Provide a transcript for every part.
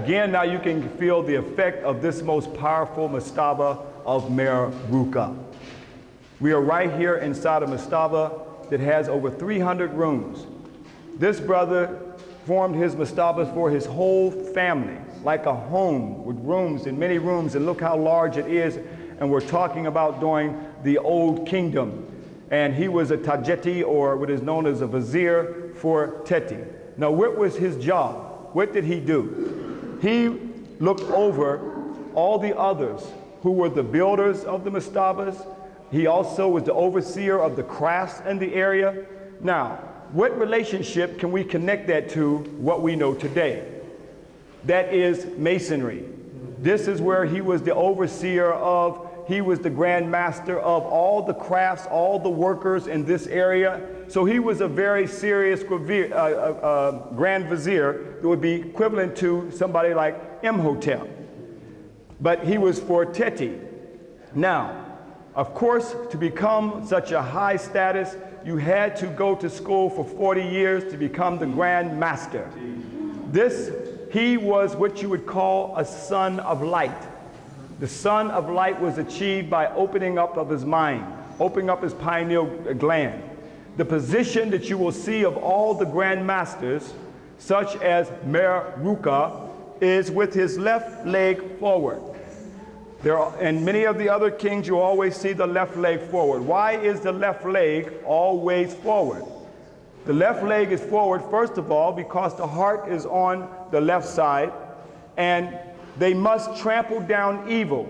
Again, now you can feel the effect of this most powerful mastaba of Mayor Ruka. We are right here inside a mastaba that has over 300 rooms. This brother formed his mastabas for his whole family, like a home with rooms and many rooms, and look how large it is. And we're talking about during the old kingdom. And he was a tajeti, or what is known as a vizier for Teti. Now, what was his job? What did he do? He looked over all the others who were the builders of the mastabas. He also was the overseer of the crafts in the area. Now, what relationship can we connect that to what we know today? That is masonry. This is where he was the overseer of, he was the grand master of all the crafts, all the workers in this area. So he was a very serious grand vizier that would be equivalent to somebody like Imhotep. But he was for Teti. Now, of course, to become such a high status, you had to go to school for 40 years to become the grand master. He was what you would call a son of light. The son of light was achieved by opening up of his mind, opening up his pineal gland. The position that you will see of all the grand masters, such as Mayor Ruka, is with his left leg forward. And many of the other kings, you always see the left leg forward. Why is the left leg always forward? The left leg is forward, first of all, because the heart is on the left side, and they must trample down evil.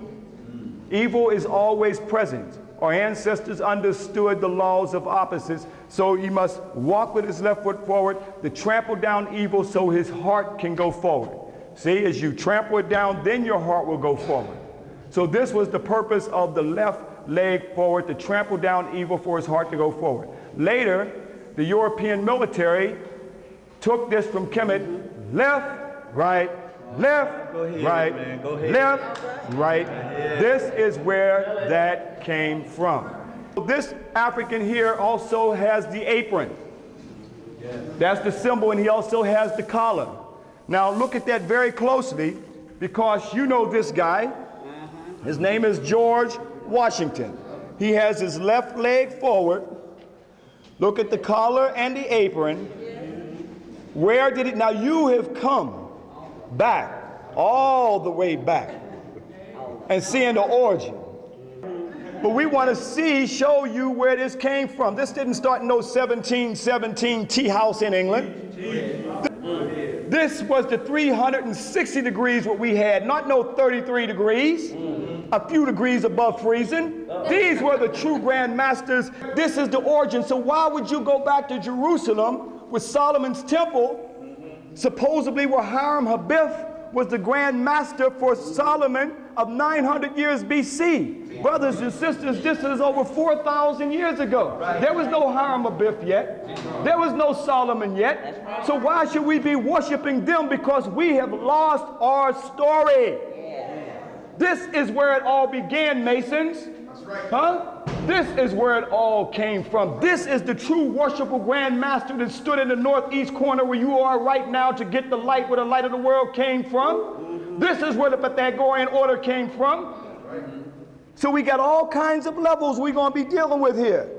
Evil is always present. Our ancestors understood the laws of opposites, so he must walk with his left foot forward to trample down evil so his heart can go forward. See, as you trample it down, then your heart will go forward. So this was the purpose of the left leg forward, to trample down evil for his heart to go forward. Later, the European military took this from Kemet, left, right, left, right, left, right. This is where that came from. This African here also has the apron. That's the symbol, and he also has the collar. Now look at that very closely, because you know this guy. His name is George Washington. He has his left leg forward. Look at the collar and the apron. Where did it? Now you have come back, all the way back, and seeing the origin. But we want to show you where this came from. This didn't start in no 1717 tea house in England. This was the 360 degrees what we had, not no 33 degrees, a few degrees above freezing. These were the true grand masters. This is the origin. So why would you go back to Jerusalem with Solomon's temple, supposedly where Hiram Habib was the grand master for Solomon of 900 years BC? Brothers and sisters, this is over 4,000 years ago. There was no Hiram Habib yet. There was no Solomon yet. So why should we be worshiping them? Because we have lost our story. This is where it all began, Masons. Huh? This is where it all came from. This is the true worshipful grand master that stood in the northeast corner where you are right now to get the light where the light of the world came from. This is where the Pythagorean order came from. So we got all kinds of levels we're going to be dealing with here.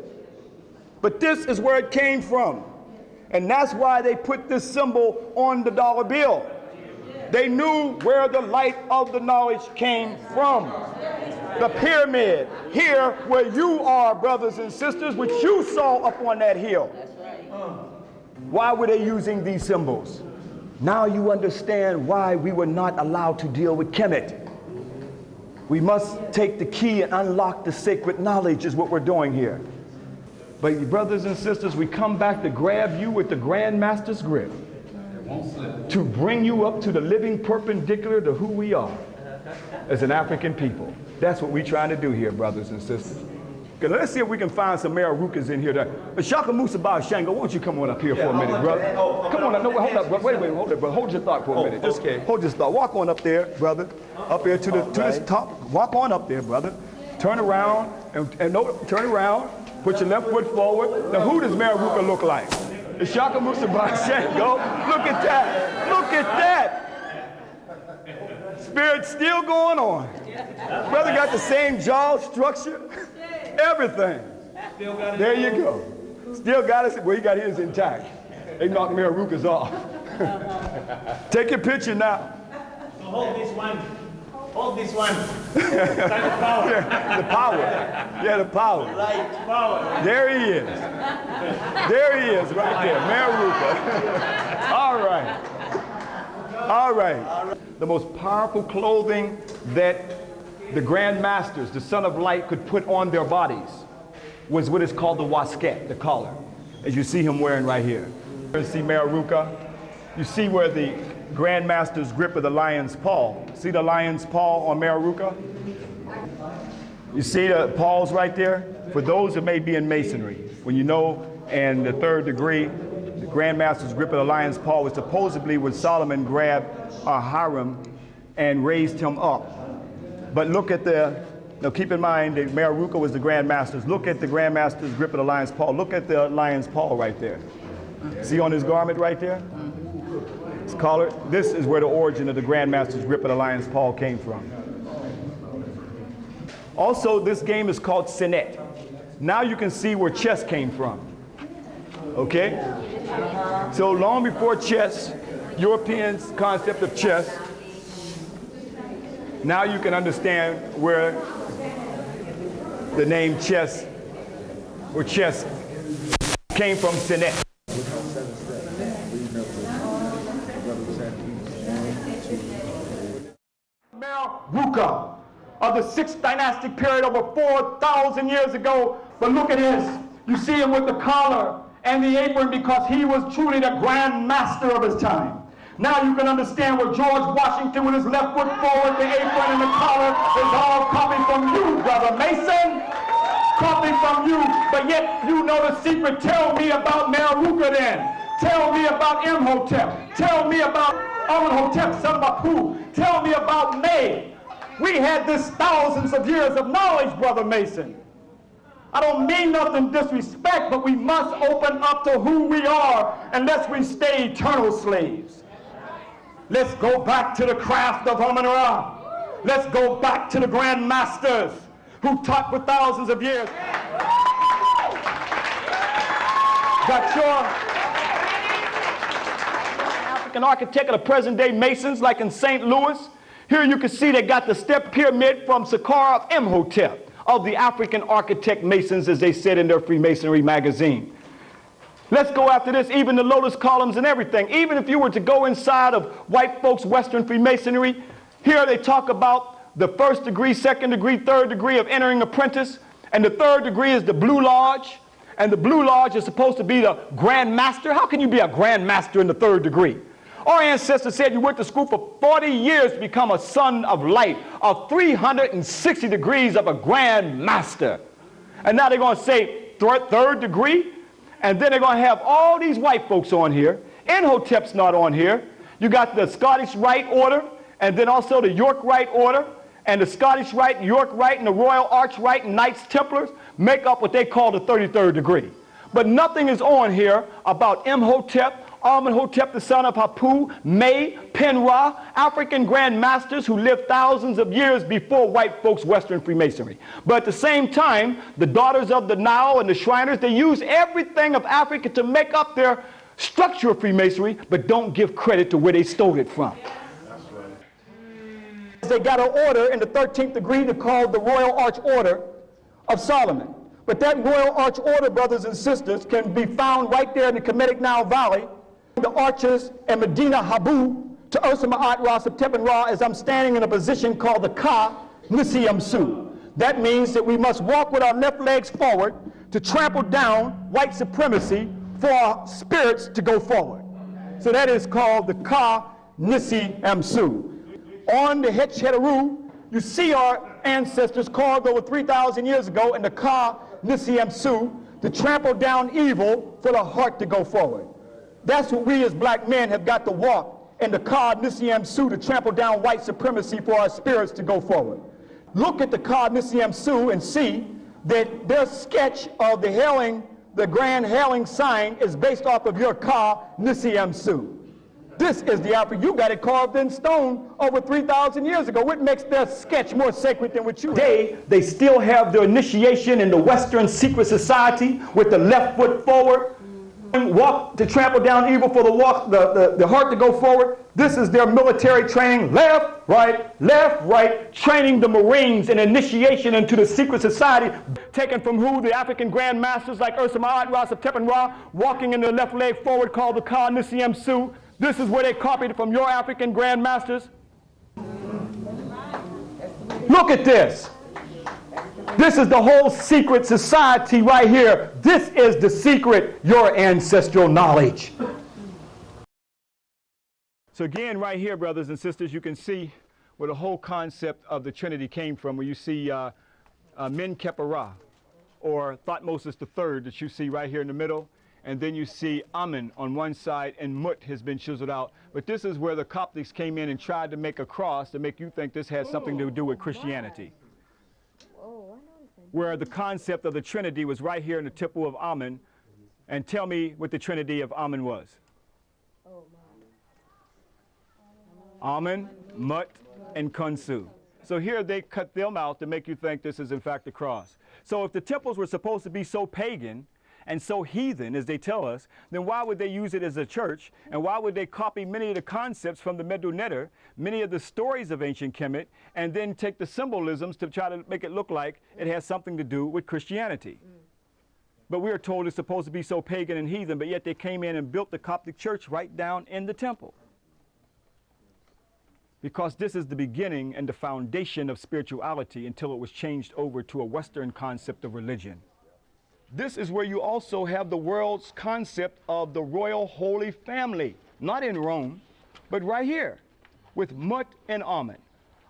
But this is where it came from. And that's why they put this symbol on the dollar bill. They knew where the light of the knowledge came from. The pyramid, here where you are, brothers and sisters, which you saw up on that hill. Why were they using these symbols? Now you understand why we were not allowed to deal with Kemet. We must take the key and unlock the sacred knowledge is what we're doing here. But brothers and sisters, we come back to grab you with the Grand Master's grip, to bring you up to the living perpendicular to who we are as an African people. That's what we're trying to do here, brothers and sisters. Okay, let's see if we can find some Mayor Rukas in here. Shaka Musa Ba Shango, why don't you come on up here for a minute, brother? Come on up. No, hold up, brother. Wait, hold it, brother. Hold your thought for a minute. Just hold your thought. Walk on up there, brother. Up here to this top. Walk on up there, brother. Turn around turn around. Put your left foot forward. Now, who does Mayor Ruka look like? It's Shaka Musa Ba Shango. Look at that. Look at that. Spirit's still going on. Brother got the same jaw structure, everything. There you go. Still got it. Well, he got his intact. They knocked Mayor Ruka's off. Take your picture now. So hold this one. Hold this one. The power. Yeah, the power. Right, power. There he is. There he is, right there, Mayor Ruka. All right. All right. The most powerful clothing that the Grand Masters, the Son of Light, could put on their bodies was what is called the wasket, the collar, as you see him wearing right here. You see Mayor Ruka. You see where the Grand Master's grip of the lion's paw. See the lion's paw on Mayor Ruka? You see the paws right there? For those that may be in masonry, when you know in the 3rd degree, the Grand Master's grip of the lion's paw was supposedly when Solomon grabbed Hiram and raised him up. But look at now keep in mind that Mayor Ruka was the Grand Master's. Look at the Grand Master's grip of the lion's paw. Look at the lion's paw right there. See on his garment right there? His collar. This is where the origin of the Grand Master's grip of the lion's paw came from. Also, this game is called Senet. Now you can see where chess came from. Okay? So long before chess, Europeans' concept of chess, now you can understand where the name chess, where chess came from, Senet. Mayor Ruka of the 6th dynastic period over 4,000 years ago. But look at this. You see him with the collar and the apron because he was truly the grand master of his time. Now you can understand where George Washington with his left foot forward, the apron and the collar is all coming from you, Brother Mason. Coming from you. But yet you know the secret. Tell me about Mayor Ruka then. Tell me about Imhotep. Tell me about Amenhotep, son of Apu. Tell me about May. We had this thousands of years of knowledge, Brother Mason. I don't mean nothing disrespect, but we must open up to who we are unless we stay eternal slaves. Let's go back to the craft of Amun-Ra. Let's go back to the Grand Masters who taught for thousands of years. Got your African architect of the present day Masons, like in St. Louis. Here you can see they got the step pyramid from Saqqara of Imhotep, of the African architect Masons, as they said in their Freemasonry magazine. Let's go after this, even the lotus columns and everything. Even if you were to go inside of white folks' Western Freemasonry, here they talk about the 1st degree, 2nd degree, 3rd degree of entering apprentice, and the 3rd degree is the Blue Lodge, and the Blue Lodge is supposed to be the Grand Master. How can you be a Grand Master in the 3rd degree? Our ancestors said you went to school for 40 years to become a son of light, of 360 degrees of a Grand Master. And now they're going to say 3rd degree, and then they're going to have all these white folks on here. Imhotep's not on here. You got the Scottish Rite Order, and then also the York Rite Order, and the Scottish Rite, York Rite, and the Royal Arch Rite and Knights Templars make up what they call the 33rd degree. But nothing is on here about Imhotep, Amenhotep, the son of Hapu, May, Penra, African Grand Masters who lived thousands of years before white folks' Western Freemasonry. But at the same time, the daughters of the Nile and the Shriners, they use everything of Africa to make up their structure of Freemasonry, but don't give credit to where they stole it from. They got an order in the 13th degree called the Royal Arch Order of Solomon. But that Royal Arch Order, brothers and sisters, can be found right there in the Kemetic Nile Valley. The archers and Medina Habu to Ursa Ma'at Ra Septepen Ra, as I'm standing in a position called the Ka Nisi Yamsu. That means that we must walk with our left legs forward to trample down white supremacy for our spirits to go forward. So that is called the Ka Nisi Yamsu. On the Het Cheteru, you see our ancestors carved over 3,000 years ago in the Ka Nisi Yamsu to trample down evil for the heart to go forward. That's what we as black men have got to walk in the Ka Nisi Yamsu to trample down white supremacy for our spirits to go forward. Look at the Ka Nisi Yamsu and see that their sketch of the grand hailing sign is based off of your Ka Nisi Yamsu. This is the Africa. You got it carved in stone over 3,000 years ago. What makes their sketch more sacred than what you have? They still have their initiation in the Western secret society with the left foot forward. Walk to trample down evil for the heart to go forward. This is their military training. Left, right, training the Marines in initiation into the secret society. Taken from who? The African Grand Masters like Ursa Ma'at Ra, Septepen Ra, walking in the left leg forward called the Ka Nisiem Su. This is where they copied it from your African Grand Masters. Look at this. This is the whole secret society right here. This is the secret, your ancestral knowledge. So again, right here, brothers and sisters, you can see where the whole concept of the Trinity came from, where you see Men Kepera, or Thutmose III, that you see right here in the middle. And then you see Amen on one side, and Mut has been chiseled out. But this is where the Coptics came in and tried to make a cross to make you think this has something to do with Christianity. Where the concept of the Trinity was right here in the temple of Amen. And tell me what the Trinity of Amen was. Amen, Mut, and Khonsu. So here they cut them out to make you think this is in fact the cross. So if the temples were supposed to be so pagan and so heathen, as they tell us, then why would they use it as a church? And why would they copy many of the concepts from the Medu Neter, many of the stories of ancient Kemet, and then take the symbolisms to try to make it look like it has something to do with Christianity? But we are told it's supposed to be so pagan and heathen, but yet they came in and built the Coptic church right down in the temple. Because this is the beginning and the foundation of spirituality until it was changed over to a Western concept of religion. This is where you also have the world's concept of the royal holy family, not in Rome, but right here with Mut and Amen.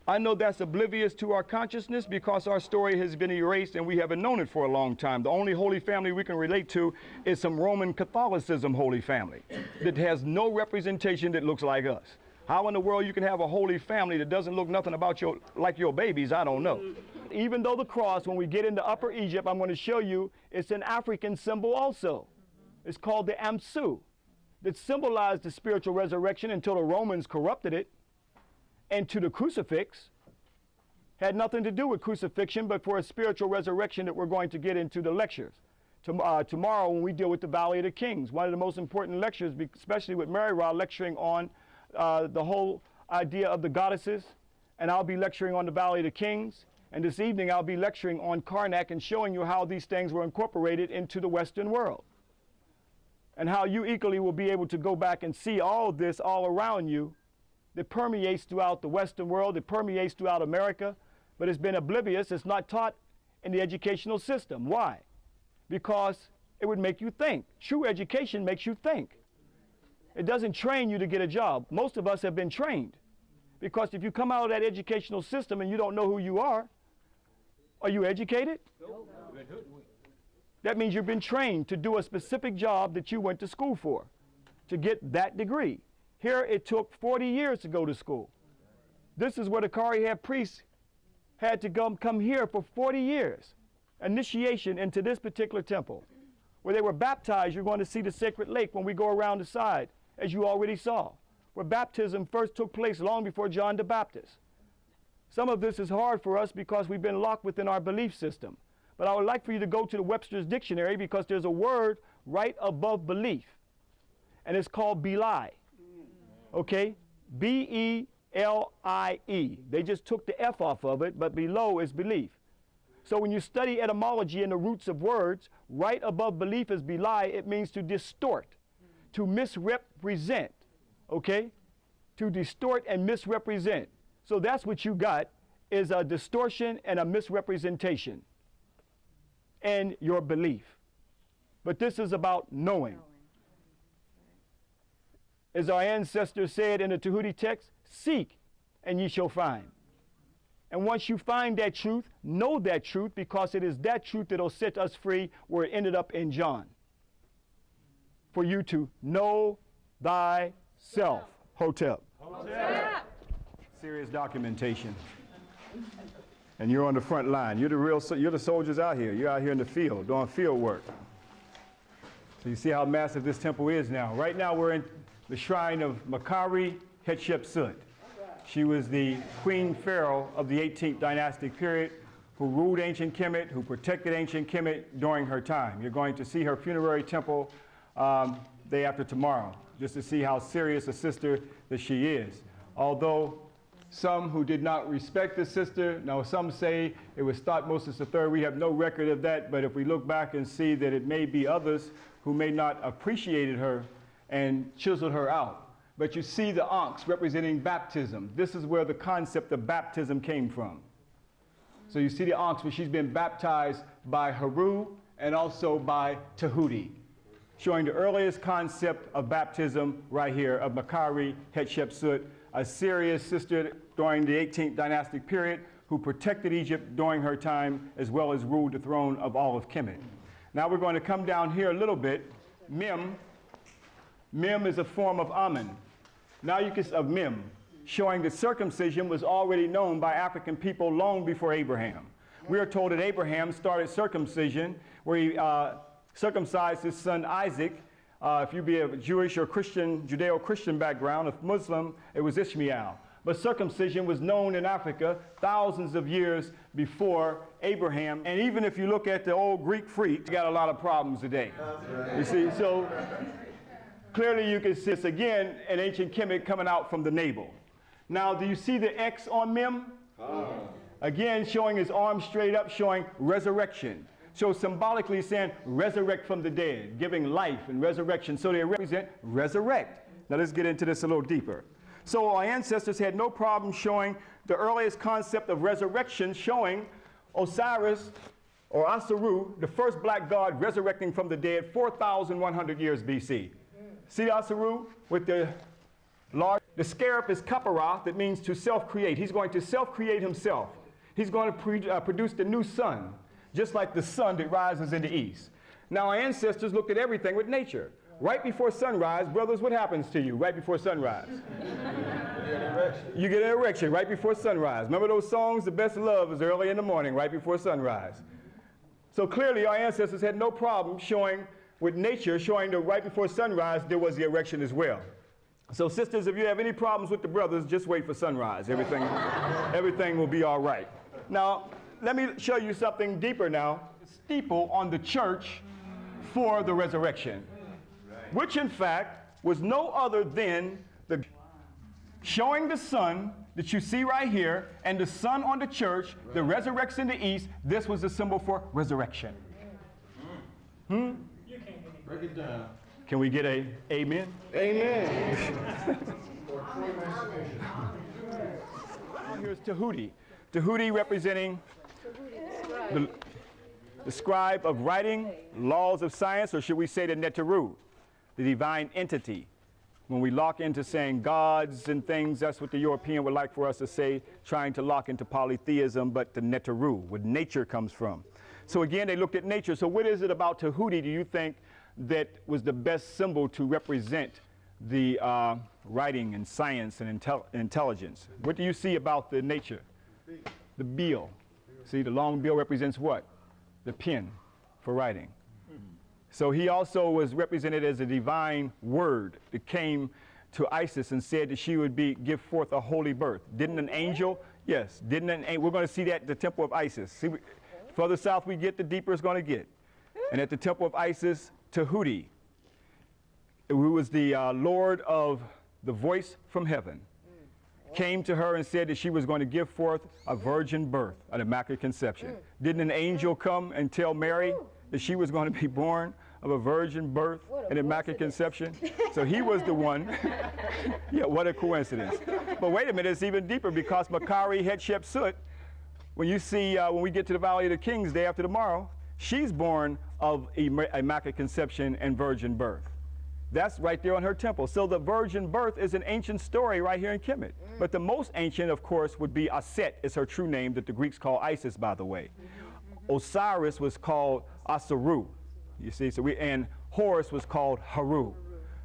I know that's oblivious to our consciousness because our story has been erased and we haven't known it for a long time. The only holy family we can relate to is some Roman Catholicism holy family that has no representation that looks like us. How in the world you can have a holy family that doesn't look nothing about like your babies, I don't know. Even though the cross, when we get into Upper Egypt, I'm going to show you, it's an African symbol also. It's called the Amsu, that symbolized the spiritual resurrection until the Romans corrupted it. And to the crucifix, had nothing to do with crucifixion, but for a spiritual resurrection that we're going to get into the lectures. Tomorrow when we deal with the Valley of the Kings, one of the most important lectures, especially with Mary Ra lecturing on the whole idea of the goddesses, and I'll be lecturing on the Valley of the Kings. And this evening I'll be lecturing on Karnak and showing you how these things were incorporated into the Western world. And how you equally will be able to go back and see all this all around you that permeates throughout the Western world, that permeates throughout America, but it's been oblivious, it's not taught in the educational system. Why? Because it would make you think. True education makes you think. It doesn't train you to get a job. Most of us have been trained. Because if you come out of that educational system and you don't know who you are you educated? Nope. That means you've been trained to do a specific job that you went to school for, to get that degree. Here it took 40 years to go to school. This is where the Kari priests had to come here for 40 years. Initiation into this particular temple. Where they were baptized, you're going to see the sacred lake when we go around the side, as you already saw. Where baptism first took place long before John the Baptist. Some of this is hard for us because we've been locked within our belief system. But I would like for you to go to the Webster's Dictionary because there's a word right above belief. And it's called belie. Okay? B-E-L-I-E. They just took the F off of it, but below is belief. So when you study etymology and the roots of words, right above belief is belie, it means to distort, to misrepresent. Okay? To distort and misrepresent. So that's what you got, is a distortion and a misrepresentation in your belief. But this is about knowing. As our ancestors said in the Tahuti text, seek and ye shall find. And once you find that truth, know that truth, because it is that truth that will set us free where it ended up in John. For you to know thyself. Hotep. Hotep. Serious documentation. And you're on the front line. You're the soldiers out here. You're out here in the field doing field work. So you see how massive this temple is now. Right now we're in the shrine of Makari Hatshepsut. She was the queen pharaoh of the 18th dynastic period who ruled ancient Kemet, who protected ancient Kemet during her time. You're going to see her funerary temple day after tomorrow, just to see how serious a sister that she is. Although some who did not respect the sister, now some say it was Thutmose III. We have no record of that, but if we look back and see that it may be others who may not appreciated her and chiseled her out. But you see the ankhs representing baptism. This is where the concept of baptism came from. So you see the ankhs where she's been baptized by Haru and also by Tahuti, showing the earliest concept of baptism right here of Makari Hatshepsut, a serious sister during the 18th dynastic period who protected Egypt during her time as well as ruled the throne of all of Kemet. Now we're going to come down here a little bit. Mem is a form of Amen. Now you can of Mem, showing that circumcision was already known by African people long before Abraham. We are told that Abraham started circumcision where he circumcised his son Isaac. If you be a Jewish or Christian, Judeo-Christian background, if Muslim, it was Ishmael. But circumcision was known in Africa thousands of years before Abraham. And even if you look at the old Greek freaks, you got a lot of problems today. You see, so clearly you can see this again in ancient Kemet coming out from the navel. Now, do you see the X on Mem? Again, showing his arms straight up, showing resurrection. So symbolically saying resurrect from the dead, giving life and resurrection. So they represent resurrect. Now let's get into this a little deeper. So our ancestors had no problem showing the earliest concept of resurrection, showing Osiris or Asaru, the first black god resurrecting from the dead 4,100 years BC. See Asaru with the large, the scarab is Kapara, that means to self-create. He's going to self-create himself. He's going to produce the new sun, just like the sun that rises in the east. Now our ancestors looked at everything with nature. Right before sunrise, brothers, what happens to you right before sunrise? You get an erection right before sunrise. Remember those songs, The Best Love is early in the morning, right before sunrise. So clearly our ancestors had no problem showing with nature, showing that right before sunrise there was the erection as well. So sisters, if you have any problems with the brothers, just wait for sunrise. Everything will be all right. Now, let me show you something deeper now. Steeple on the church for the resurrection, which in fact was no other than the showing the sun that you see right here, and the sun on the church that resurrects in the east. This was the symbol for resurrection. Break it down. Can we get a amen? Amen. Here's Tahuti. Tahuti representing the scribe of writing, laws of science, or should we say the Neteru, the divine entity. When we lock into saying gods and things, that's what the European would like for us to say, trying to lock into polytheism, but the Neteru, where nature comes from. So again, they looked at nature. So what is it about Tahuti, do you think, that was the best symbol to represent the writing and science and intelligence? What do you see about the nature? The bill. See, the long bill represents what? The pen for writing. So he also was represented as a divine word that came to Isis and said that she would give forth a holy birth. Didn't an angel? Yes. Didn't an angel? We're going to see that at the temple of Isis. See, further south we get, the deeper it's going to get. And at the temple of Isis, Tahuti, who was the Lord of the voice from heaven, came to her and said that she was going to give forth a virgin birth, an immaculate conception. Didn't an angel come and tell Mary that she was going to be born of a virgin birth and immaculate conception? So he was the one. Yeah, what a coincidence. But wait a minute, it's even deeper, because Makari Hatshepsut, when you see, when we get to the Valley of the Kings day after tomorrow, she's born of immaculate conception and virgin birth. That's right there on her temple. So the virgin birth is an ancient story right here in Kemet. But the most ancient, of course, would be Aset, is her true name, that the Greeks call Isis, by the way. Osiris was called Asaru, you see, and Horus was called Haru.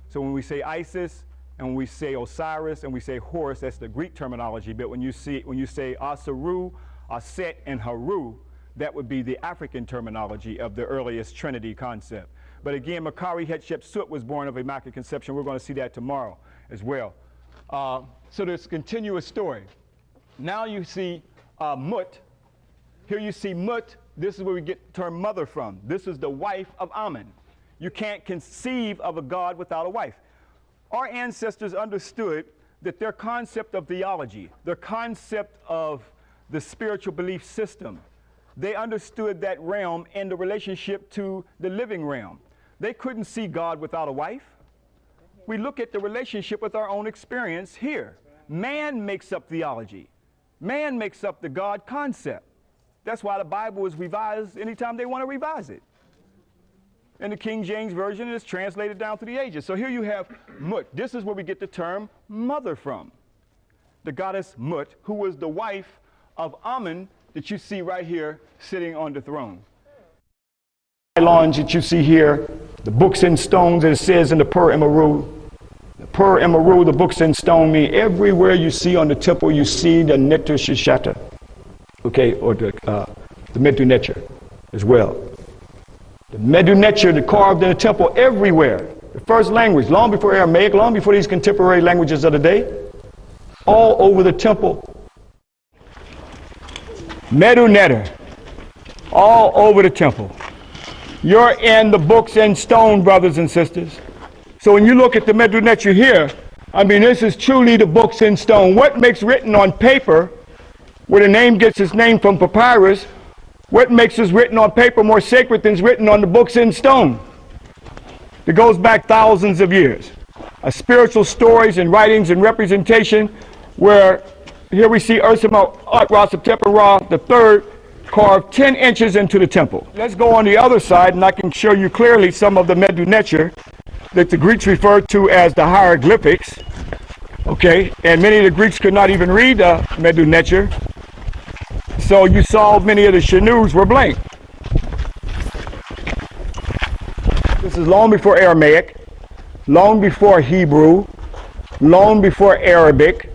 So when we say Isis, and when we say Osiris, and we say Horus, that's the Greek terminology. But when you say Asaru, Aset, and Haru, that would be the African terminology of the earliest Trinity concept. But again, Makari Hatshepsut was born of Immaculate Conception. We're going to see that tomorrow as well. So there's a continuous story. Now you see Mut. Here you see Mut. This is where we get the term mother from. This is the wife of Amen. You can't conceive of a God without a wife. Our ancestors understood that their concept of theology, their concept of the spiritual belief system, they understood that realm in the relationship to the living realm. They couldn't see God without a wife. We look at the relationship with our own experience here. Man makes up theology. Man makes up the God concept. That's why the Bible is revised anytime they want to revise it. In the King James Version, it's translated down through the ages. So here you have Mut. This is where we get the term mother from. The goddess Mut, who was the wife of Amen that you see right here sitting on the throne. The pylons that you see here, the books in stones, as it says in the Pur Emaru. The Pur Emaru, the books in stone, mean everywhere you see on the temple, you see the Netter Shishata, okay, or the Medu Neter as well. The Medu Neter, the carved in the temple everywhere. The first language, long before Aramaic, long before these contemporary languages of the day, all over the temple. Medu Neter, all over the temple. You're in the books in stone, brothers and sisters. So when you look at the Medu Neter here, I mean, this is truly the books in stone. What makes written on paper, where the name gets its name from papyrus, what makes is written on paper more sacred than is written on the books in stone? It goes back thousands of years. Spiritual stories and writings and representation where here we see Ursima Ra Septepa Ra the third carved 10 inches into the temple. Let's go on the other side and I can show you clearly some of the Medu Neter that the Greeks referred to as the hieroglyphics. Okay, and many of the Greeks could not even read the Medu Neter. So you saw many of the Shanus were blank. This is long before Aramaic, long before Hebrew, long before Arabic,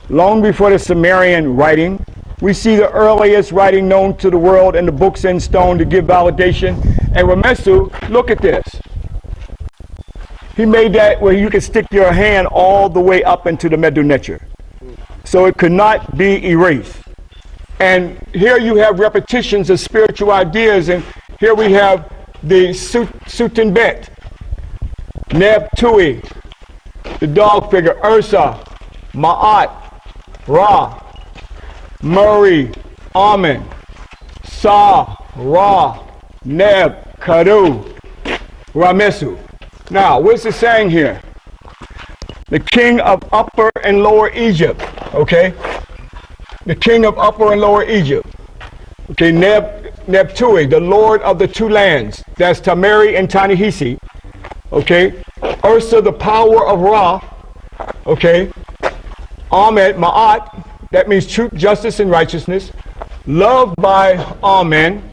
long before the Sumerian writing. We see the earliest writing known to the world in the books in stone to give validation. And Ramesu, look at this. He made that where you could stick your hand all the way up into the Medu Neter. So it could not be erased. And here you have repetitions of spiritual ideas, and here we have the Sutenbet, Neb Tui, the dog figure, Ursa, Ma'at, Ra, Murray, Amen, Sa, Ra, Neb, Kadu, Ramesu. Now, what's it saying here? The king of Upper and Lower Egypt, okay? The king of Upper and Lower Egypt. Okay, Nebtui, the lord of the two lands. That's Tamari and Tanihisi. Okay, Ursa, the power of Ra. Okay, Ahmed, Ma'at, that means truth, justice, and righteousness. Loved by Amen.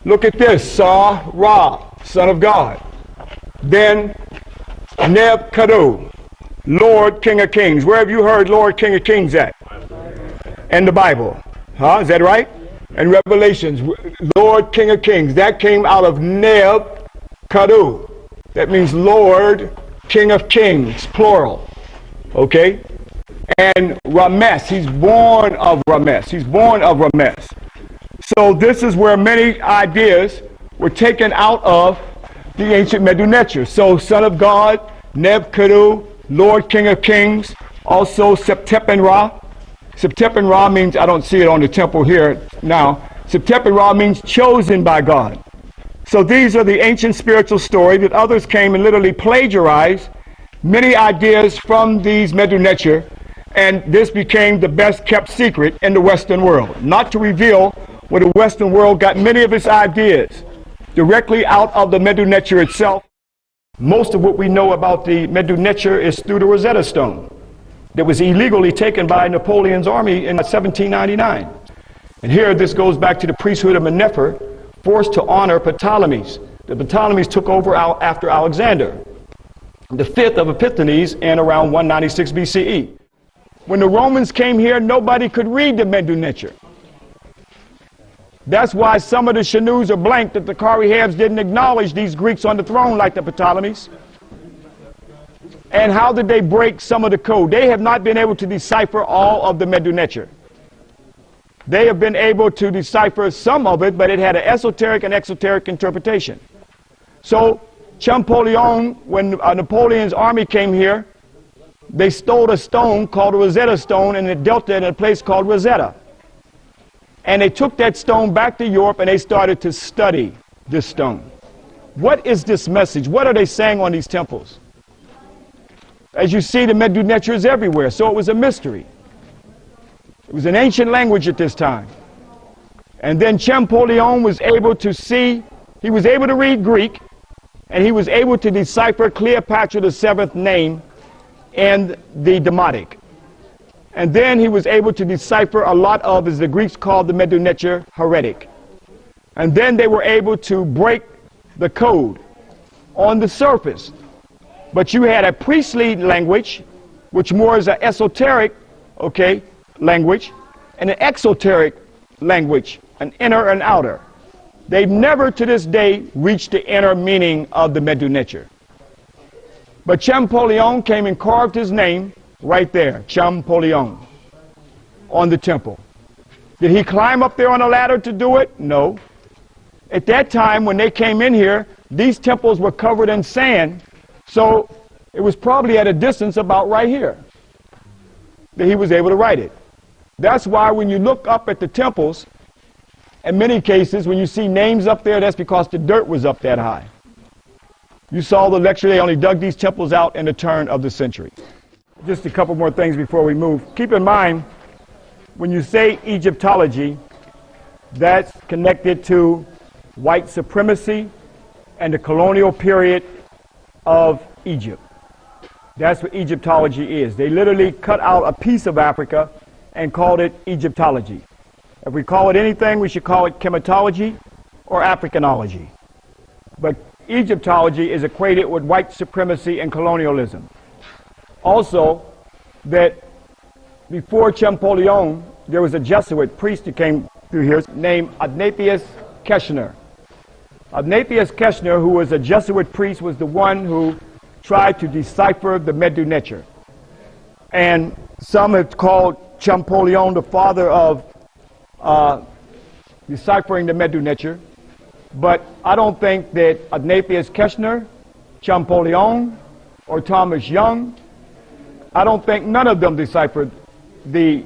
Look at this, Sa Ra, son of God. Then Neb Kadu, Lord, King of Kings. Where have you heard Lord, King of Kings at? In the Bible. Is that right? And Revelations, Lord, King of Kings. That came out of Neb Kadu. That means Lord, King of Kings, plural. Okay? And Rames, he's born of Rames. He's born of Rames. So this is where many ideas were taken out of the ancient Medu Neter. So Son of God, Neb Kadu, Lord, King of Kings, also Septepen Ra. Septepen Ra means, I don't see it on the temple here now, Septepen Ra means chosen by God. So these are the ancient spiritual stories that others came and literally plagiarized many ideas from these Medu Neter, and this became the best kept secret in the Western world. Not to reveal where the Western world got many of its ideas directly out of the Medu Neter itself. Most of what we know about the Medu Neter is through the Rosetta Stone that was illegally taken by Napoleon's army in 1799. And here this goes back to the priesthood of Menefer, forced to honor Ptolemies. The Ptolemies took over after Alexander, the fifth of Epiphanes, in around 196 BCE. When the Romans came here, nobody could read the Medu Neter. That's why some of the Shanus are blank, that the Karihabs didn't acknowledge these Greeks on the throne like the Ptolemies. And how did they break some of the code? They have not been able to decipher all of the Medu Neter. They have been able to decipher some of it, but it had an esoteric and exoteric interpretation. So Champollion, when Napoleon's army came here, they stole a stone called a Rosetta Stone, and it dealt it in a place called Rosetta. And they took that stone back to Europe, and they started to study this stone. What is this message? What are they saying on these temples? As you see, the Medu Neter is everywhere, so it was a mystery. It was an ancient language at this time. And then Champollion was able to see, he was able to read Greek, and he was able to decipher Cleopatra the seventh name in the Demotic. And then he was able to decipher a lot of, as the Greeks called the Medu Neter, heretic. And then they were able to break the code on the surface. But you had a priestly language, which more is an esoteric, language, and an exoteric language, an inner and outer. They've never to this day reached the inner meaning of the Medu Neter. But Champollion came and carved his name right there, Champollion, on the temple. Did he climb up there on a ladder to do it? No. At that time, when they came in here, these temples were covered in sand, so it was probably at a distance about right here that he was able to write it. That's why when you look up at the temples, in many cases, when you see names up there, that's because the dirt was up that high. You saw the lecture, they only dug these temples out in the turn of the century. Just a couple more things before we move. Keep in mind, when you say Egyptology, that's connected to white supremacy and the colonial period of Egypt. That's what Egyptology is. They literally cut out a piece of Africa and called it Egyptology. If we call it anything, we should call it chematology or Africanology. But Egyptology is equated with white supremacy and colonialism. Also, that before Champollion, there was a Jesuit priest who came through here named Adnapius Keshner. Adnapius Keshner, who was a Jesuit priest, was the one who tried to decipher the Medu Neter. And some have called Champollion the father of deciphering the Medu Neter. But I don't think that Adnapius Keshner, Champollion, or Thomas Young, I don't think none of them deciphered the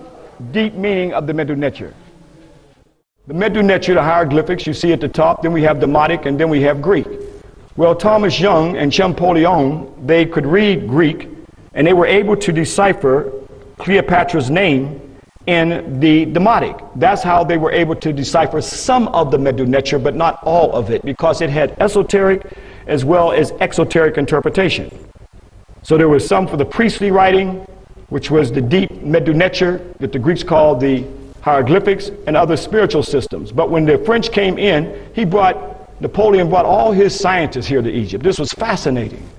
deep meaning of the Medu Neter. The Medu Neter, the hieroglyphics, you see at the top, then we have Demotic, and then we have Greek. Well, Thomas Young and Champollion, they could read Greek, and they were able to decipher Cleopatra's name in the Demotic. That's how they were able to decipher some of the Medu Neter, but not all of it, because it had esoteric as well as exoteric interpretation. So there was some for the priestly writing, which was the deep Medu Neter that the Greeks called the hieroglyphics, and other spiritual systems. But when the French came in, Napoleon brought all his scientists here to Egypt. This was fascinating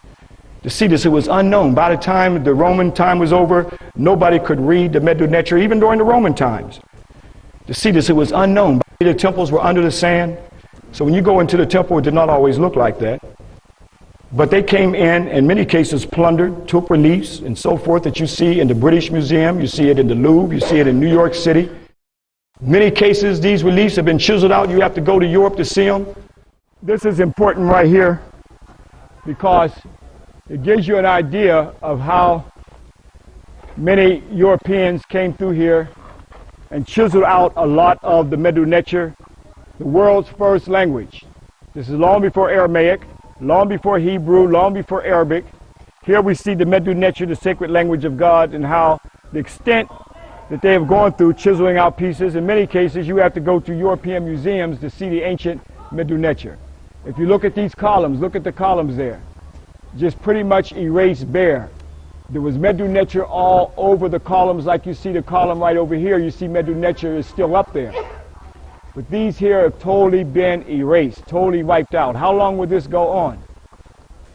to see this. It was unknown. By the time the Roman time was over, nobody could read the Medu Neter, even during the Roman times. To see this, it was unknown. The temples were under the sand. So when you go into the temple, it did not always look like that. But they came in many cases plundered, took reliefs and so forth that you see in the British Museum, you see it in the Louvre, you see it in New York City. Many cases, these reliefs have been chiseled out. You have to go to Europe to see them. This is important right here because it gives you an idea of how many Europeans came through here and chiseled out a lot of the Medu Neter, the world's first language. This is long before Aramaic, long before Hebrew, long before Arabic. Here we see the Medu Neter, the sacred language of God, and how the extent that they have gone through chiseling out pieces. In many cases, you have to go to European museums to see the ancient Medu Neter. If you look at these columns, look at the columns there, just pretty much erased bare. There was Medu Neter all over the columns, like you see the column right over here. You see Medu Neter is still up there. But these here have totally been erased, totally wiped out. How long will this go on?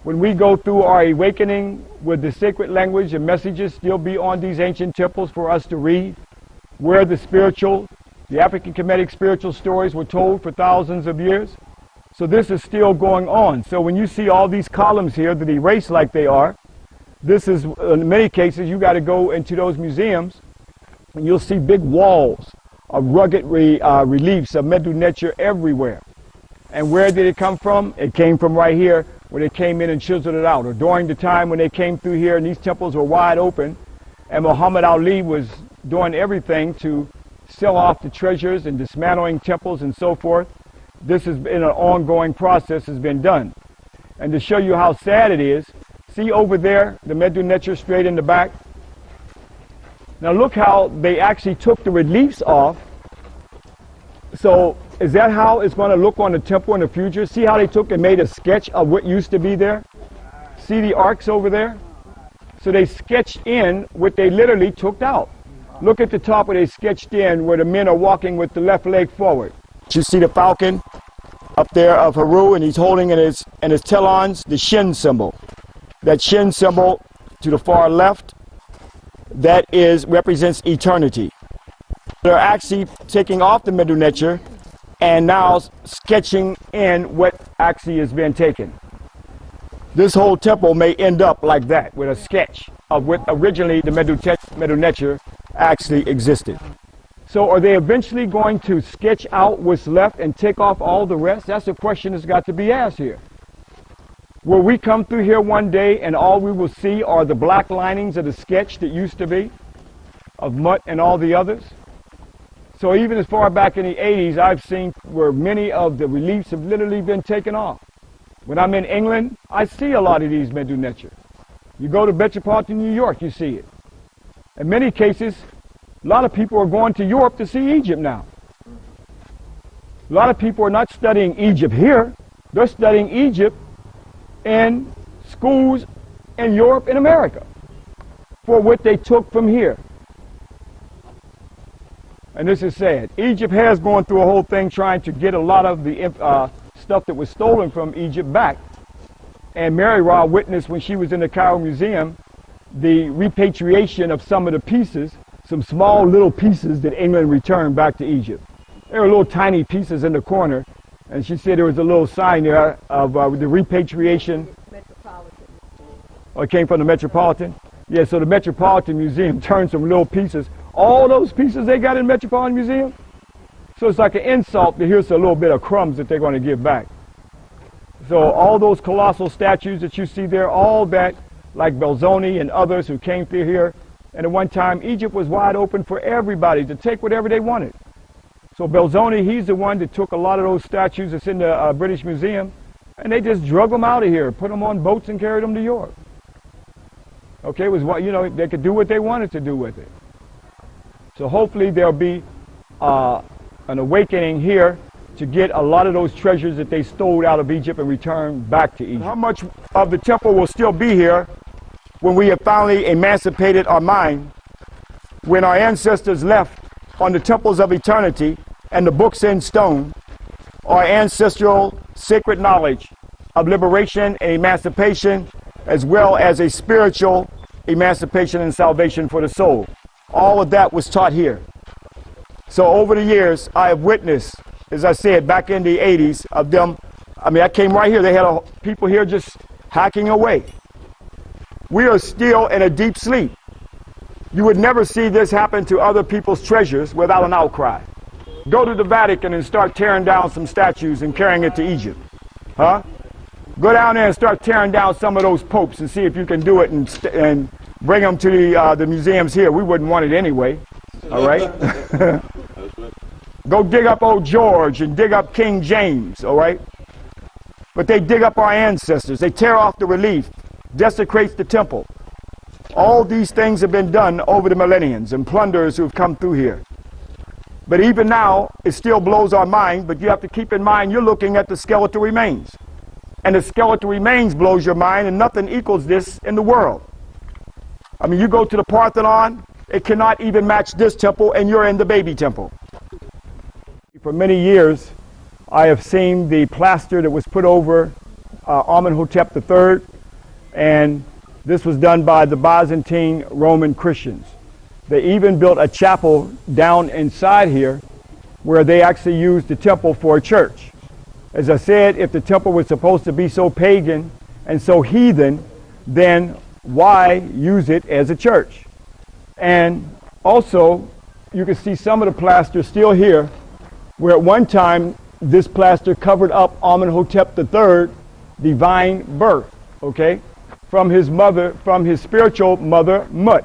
When we go through our awakening, will the sacred language and messages still be on these ancient temples for us to read? Where the spiritual The African Kemetic spiritual stories were told for thousands of years. So this is still going on. So when you see all these columns here that erase like they are, this is, in many cases, you got to go into those museums and you'll see big walls of rugged reliefs of Medu Neter everywhere. And where did it come from? It came from right here where they came in and chiseled it out. Or during the time when they came through here and these temples were wide open and Muhammad Ali was doing everything to sell off the treasures and dismantling temples and so forth. This has been an ongoing process, has been done. And to show you how sad it is, see over there, the Medu Neter straight in the back. Now look how they actually took the reliefs off. So is that how it's going to look on the temple in the future? See how they took and made a sketch of what used to be there? See the arcs over there? So they sketched in what they literally took out. Look at the top where they sketched in where the men are walking with the left leg forward. You see the falcon up there of Haru, and he's holding in his talons the Shin symbol. That Shin symbol to the far left, that represents eternity. They're actually taking off the Medu Neter and now sketching in what actually has been taken. This whole temple may end up like that, with a sketch of what originally the Medu Neter actually existed. So are they eventually going to sketch out what's left and take off all the rest? That's a question that's got to be asked here. Will we come through here one day and all we will see are the black linings of the sketch that used to be, of Mutt and all the others? So even as far back in the 80s, I've seen where many of the reliefs have literally been taken off. When I'm in England, I see a lot of these Medu Neter. You go to Metropolitan New York, you see it. In many cases, a lot of people are going to Europe to see Egypt now. A lot of people are not studying Egypt here. They're studying Egypt in schools in Europe and America for what they took from here. And this is sad. Egypt has gone through a whole thing trying to get a lot of the stuff that was stolen from Egypt back. And Mary Ra witnessed when she was in the Cairo Museum the repatriation of some of the pieces, some small little pieces that England returned back to Egypt. There were little tiny pieces in the corner, and she said there was a little sign there of the repatriation. Metropolitan. Oh, it came from the Metropolitan? Yeah, so the Metropolitan Museum turned some little pieces. All those pieces they got in the Metropolitan Museum? So it's like an insult to hear a little bit of crumbs that they're going to give back. So all those colossal statues that you see there, all that, like Belzoni and others who came through here, and at one time Egypt was wide open for everybody to take whatever they wanted. So Belzoni, he's the one that took a lot of those statues that's in the British Museum, and they just drug them out of here, put them on boats and carried them to Europe. Okay, it was what, you know, they could do what they wanted to do with it. So hopefully there'll be an awakening here to get a lot of those treasures that they stole out of Egypt and return back to Egypt. How much of the temple will still be here when we have finally emancipated our mind, when our ancestors left on the temples of eternity and the books in stone, our ancestral sacred knowledge of liberation and emancipation, as well as a spiritual emancipation and salvation for the soul. All of that was taught here. So over the years, I have witnessed, as I said, back in the 80s, of them. I mean, I came right here. They had people here just hacking away. We are still in a deep sleep. You would never see this happen to other people's treasures without an outcry. Go to the Vatican and start tearing down some statues and carrying it to Egypt. Huh? Go down there and start tearing down some of those popes and see if you can do it and bring them to the museums here. We wouldn't want it anyway. All right? Go dig up old George and dig up King James, all right? But they dig up our ancestors. They tear off the relief, desecrates the temple. All these things have been done over the millenniums and plunderers who have come through here. But even now, it still blows our mind, but you have to keep in mind you're looking at the skeletal remains. And the skeletal remains blows your mind, and nothing equals this in the world. I mean, you go to the Parthenon, it cannot even match this temple, and you're in the baby temple. For many years, I have seen the plaster that was put over Amenhotep III, and this was done by the Byzantine Roman Christians. They even built a chapel down inside here where they actually used the temple for a church. As I said, if the temple was supposed to be so pagan and so heathen, then why use it as a church? And also, you can see some of the plaster still here, where at one time this plaster covered up Amenhotep III, divine birth, okay, from his mother, from his spiritual mother, Mut.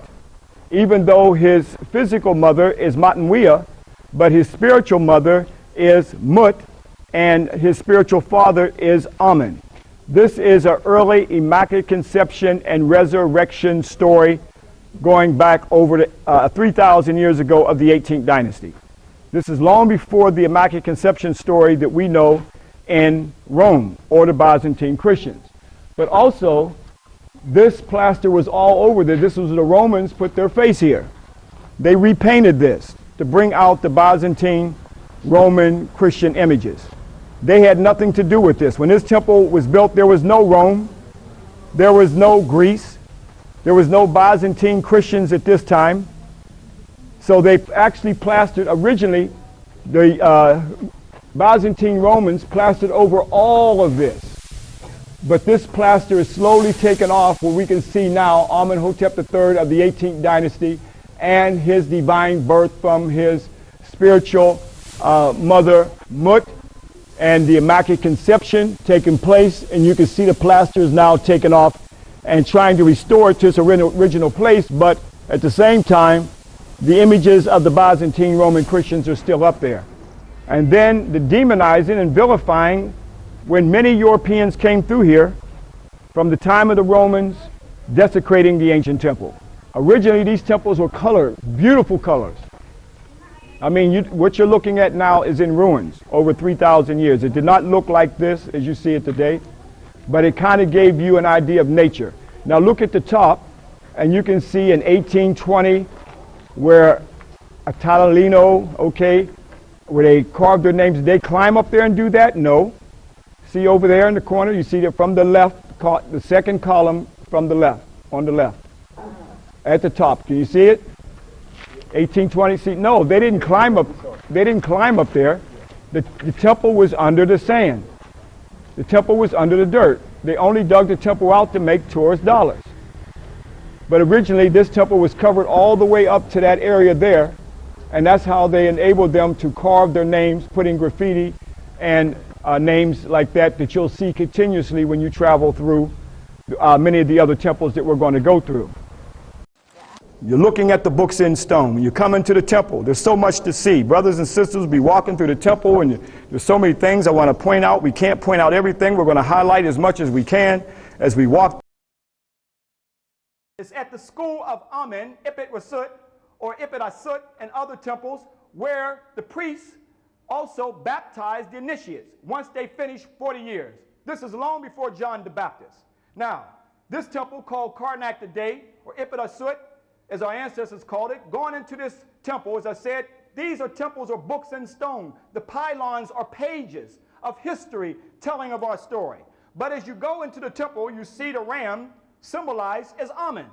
Even though his physical mother is Matanwea, but his spiritual mother is Mut, and his spiritual father is Amen. This is an early Immaculate Conception and Resurrection story going back over 3,000 years ago of the 18th dynasty. This is long before the Immaculate Conception story that we know in Rome or the Byzantine Christians. But also, this plaster was all over there. This was the Romans put their face here. They repainted this to bring out the Byzantine Roman Christian images. They had nothing to do with this. When this temple was built, there was no Rome, there was no Greece, there was no Byzantine Christians at this time. So they actually plastered, originally, the Byzantine Romans plastered over all of this. But this plaster is slowly taken off, where we can see now Amenhotep III of the 18th dynasty and his divine birth from his spiritual mother, Mut, and the Immaculate Conception taking place. And you can see the plaster is now taken off and trying to restore it to its original place, but at the same time, the images of the Byzantine Roman Christians are still up there. And then the demonizing and vilifying, when many Europeans came through here from the time of the Romans, desecrating the ancient temple. Originally, these temples were colored, beautiful colors. I mean, what you're looking at now is in ruins over 3,000 years. It did not look like this as you see it today, but it kind of gave you an idea of nature. Now look at the top, and you can see in 1820 where a Tatalino, okay, where they carved their names. Did they climb up there and do that? No. See over there in the corner, you see that from the left, the second column from the left, on the left, at the top. Can you see it? 1820. See, no, they didn't climb up. They didn't climb up there. The temple was under the sand. The temple was under the dirt. They only dug the temple out to make tourist dollars. But originally, this temple was covered all the way up to that area there, and that's how they enabled them to carve their names, putting graffiti and names like that you'll see continuously when you travel through many of the other temples that we're going to go through. You're looking at the books in stone. When you come into the temple, there's so much to see. Brothers and sisters will be walking through the temple, and there's so many things I want to point out. We can't point out everything. We're going to highlight as much as we can as we walk. It's at the school of Amen, Ipit Rasut, or Ipit Asut, and other temples where the priests also baptized the initiates once they finished 40 years. This is long before John the Baptist. Now, this temple called Karnak today, or Ipit Asut, as our ancestors called it, going into this temple, as I said, these are temples or books in stone. The pylons are pages of history telling of our story. But as you go into the temple, you see the ram symbolized as Amen.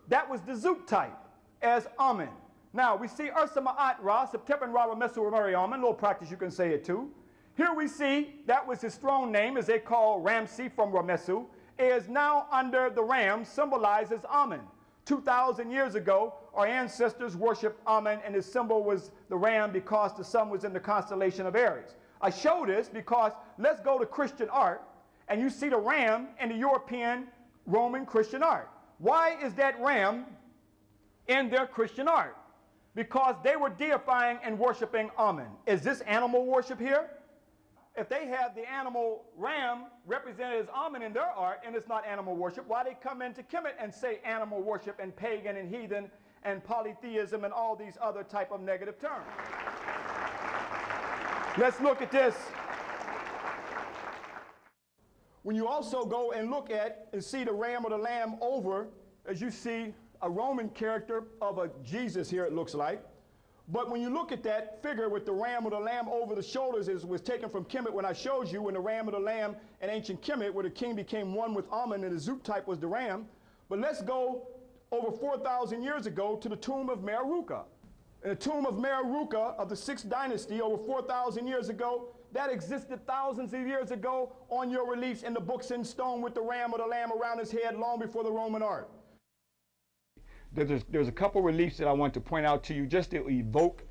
That was the Zoot type as Amen. Now, we see Ursa Ma'at Ra, Septepan Ra Ramesu Ramari Amen, a little practice you can say it too. Here we see that was his throne name, as they call Ramsey from Ramesu, is now under the ram, symbolized as Amen. 2,000 years ago, our ancestors worshiped Amen, and his symbol was the ram because the sun was in the constellation of Aries. I show this because let's go to Christian art, and you see the ram in the European Roman Christian art. Why is that ram in their Christian art? Because they were deifying and worshiping Amen. Is this animal worship here? If they have the animal ram represented as Amen in their art, and it's not animal worship, why they come into Kemet and say animal worship and pagan and heathen and polytheism and all these other type of negative terms? Let's look at this. When you also go and look at and see the ram or the lamb over, as you see a Roman character of a Jesus here, it looks like. But when you look at that figure with the ram or the lamb over the shoulders, was taken from Kemet when I showed you when the ram or the lamb in ancient Kemet, where the king became one with Amen and the Zoot type was the ram. But let's go over 4,000 years ago to the tomb of Mayor Ruka. The tomb of Mayor Ruka of the 6th dynasty over 4,000 years ago, that existed thousands of years ago on your reliefs in the books in stone with the ram or the lamb around his head long before the Roman art. There's a couple reliefs that I want to point out to you just to evoke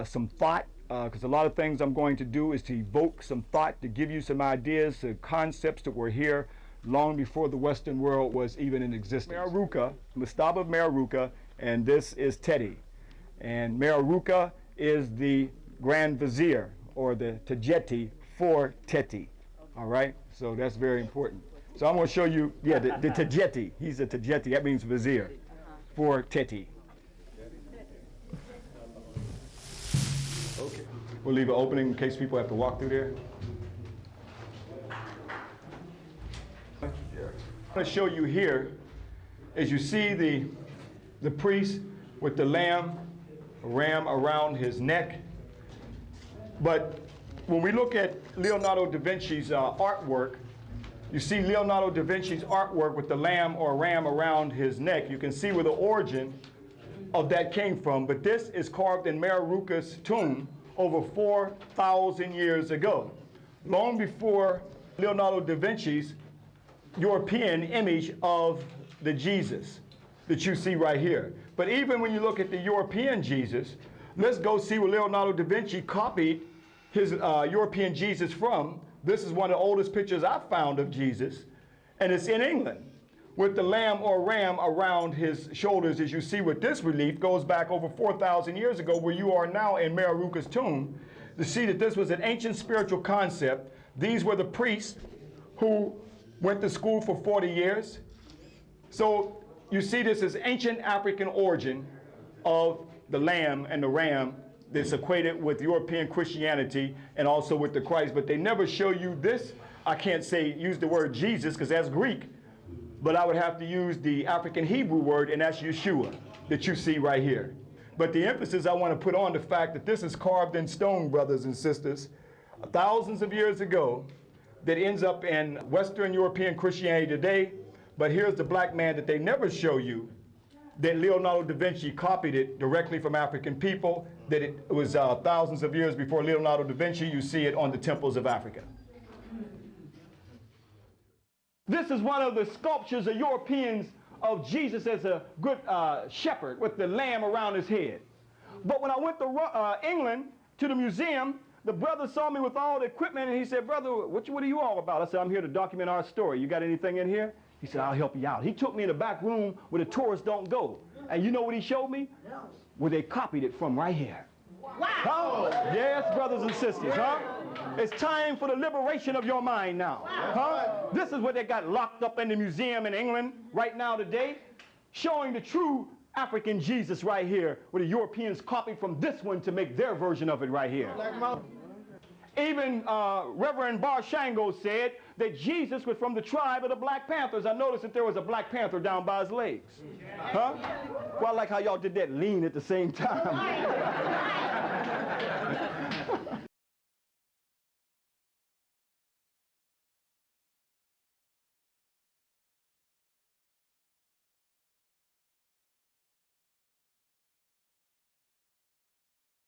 some thought, because a lot of things I'm going to do is to evoke some thought, to give you some ideas, concepts that were here long before the Western world was even in existence. Mayor Ruka, Mastaba of Mayor Ruka, and this is Teddy. And Mayor Ruka is the Grand Vizier, or the Tajeti for Teti. All right? So that's very important. So I'm going to show you, yeah, the Tajeti. He's a Tajeti. That means Vizier for Teti. Okay. We'll leave an opening in case people have to walk through there. I'm going to show you here, as you see the priest with the ram around his neck. But when we look at Leonardo da Vinci's artwork, you see Leonardo da Vinci's artwork with the lamb or ram around his neck. You can see where the origin of that came from. But this is carved in Mayor Ruka's tomb over 4,000 years ago, long before Leonardo da Vinci's European image of the Jesus that you see right here. But even when you look at the European Jesus, let's go see where Leonardo da Vinci copied his European Jesus from. This is one of the oldest pictures I've found of Jesus, and it's in England with the lamb or ram around his shoulders. As you see with this relief, goes back over 4,000 years ago, where you are now in Mayor Ruka's tomb, to see that this was an ancient spiritual concept. These were the priests who went to school for 40 years. So you see this as ancient African origin of the lamb and the ram that's equated with European Christianity and also with the Christ. But they never show you this. I can't say use the word Jesus because that's Greek, but I would have to use the African Hebrew word, and that's Yeshua that you see right here. But the emphasis I want to put on the fact that this is carved in stone, brothers and sisters, thousands of years ago, that ends up in Western European Christianity today. But here's the black man that they never show you, that Leonardo da Vinci copied it directly from African people, that it was thousands of years before Leonardo da Vinci. You see it on the temples of Africa. This is one of the sculptures of Europeans of Jesus as a good shepherd with the lamb around his head. But when I went to England to the museum, the brother saw me with all the equipment, and he said, "Brother, what are you all about?" I said, "I'm here to document our story. You got anything in here?" He said, "I'll help you out." He took me in the back room where the tourists don't go. And you know what he showed me? Where they copied it from right here. Wow. Oh, yes, brothers and sisters, huh? It's time for the liberation of your mind now. Huh? This is what they got locked up in the museum in England right now today, showing the true African Jesus right here, where the Europeans copied from this one to make their version of it right here. Even Reverend Bar Shango said that Jesus was from the tribe of the Black Panthers. I noticed that there was a Black Panther down by his legs. Huh? Well, I like how y'all did that lean at the same time.